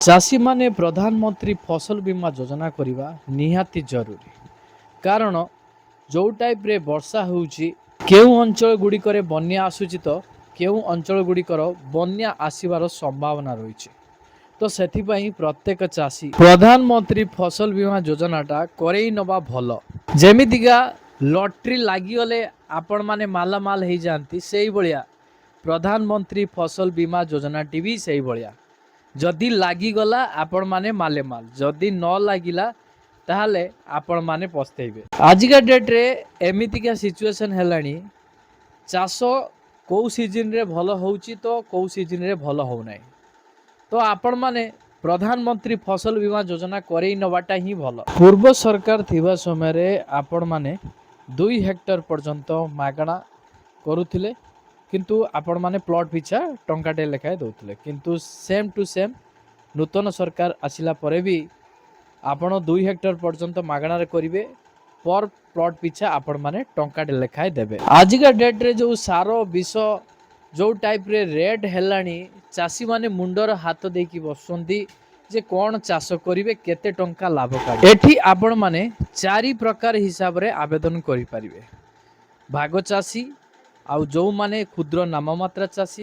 चाषी माने प्रधानमंत्री फसल बीमा योजना करवा निहाती जरूरी कारण जो टाइप रे वर्षा होउची केउ अंचल गुड़िकर बन्या आसुची तो केउ अंचल गुड़िकर बन्या आसीबार संभावना रही तो सेथिपाई प्रत्येक चाषी प्रधानमंत्री फसल बीमा योजनाटा करई नबा भल जेमितिका लॉटरी लागिगले आपण माने मालामाल हो जाती से भलिया प्रधानमंत्री फसल बीमा योजनाटी भी से भलिया जदि लागिगला आपण माने माले माल जदि न लागिला ताहले आपण माने पछतेबे। आजिका डेट रे एमितिका सिचुएशन हेलानी चाष कौ सीजन रे भल होउची तो कौ सीजन रे भल हो नाही तो आपण माने प्रधानमंत्री फसल बीमा योजना करई नबाटा ही भल। पूर्व सरकार थिबा समय रे आपण माने 2 हेक्टर पर्यंत मागणा करुथिले किंतु आपण माने प्लॉट पिछा टंकाटे लेखाए दौले किंतु सेम टू सेम नूतन सरकार आसिला परे भी आपण 2 हेक्टर पर्यंत मागणार करिवे पर प्लॉट पिछा आपण माने टंकाटे लेखाए देबे। आजिका डेट रे जो सारो विष जो टाइप रे रेट हेलानी चाषी माने मुंडर हाथ देकी बसंती जे कौन चाष करिवे केते टंका लाभ काढे। एठी आपण माने 4 प्रकार हिसाब रे आवेदन करि परिवे। भाग चाषी आउ जो माने क्षुद्र नाममात्रा चाषी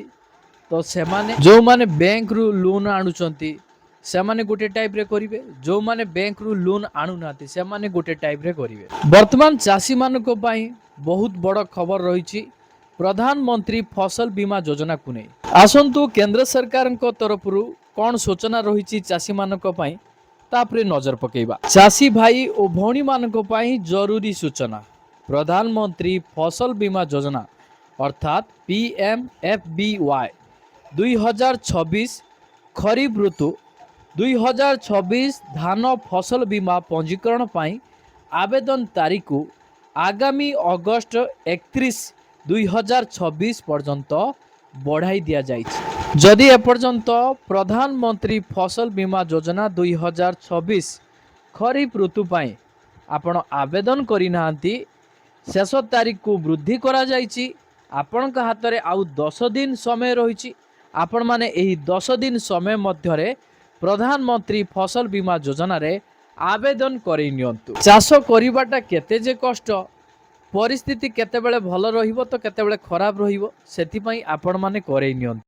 तो से माने जो माने बैंक रु लोन आणुचंती से माने गोटे टाइप रे करिवे जो माने बैंक रु लोन आणु नाती से माने गोटे टाइप रे करिवे। वर्तमान चाषी मानको पई बहुत बड़ खबर रहिछि प्रधानमंत्री फसल बीमा योजना को नै आसंतु केंद्र सरकार को तरफ रु कोन सूचना रहिछि चाषी मानको पई तापरे नजर पकेइबा। चाषी भाई और भौणी मानको पई जरूरी सूचना प्रधानमंत्री फसल बीमा योजना अर्थात PMFBY 2026 खरीफ ऋतु 2026 धान फसल बीमा पंजीकरण पाई आवेदन तारीख आगामी अगस्त 31 2026 पर्यंत बढ़ाई दिया जाइछि। जदि एपर्यंत प्रधानमंत्री फसल बीमा योजना 2026 खरीफ ऋतु पाई आपण आवेदन करि नांती शेष तारीख को वृद्धि करा जाइछि। आपणक हाथ में आउ 10 दिन समय रही आपण माने एही 10 दिन समय मध्यरे प्रधानमंत्री फसल बीमा योजना रे आवेदन करि नियंतु। चाष करिबाटा केते जे कष्ट परिस्थिति केते बेले भल रहिबो तो केते बेले खराब रहिबो सेति पई आपण माने करै नियंतु।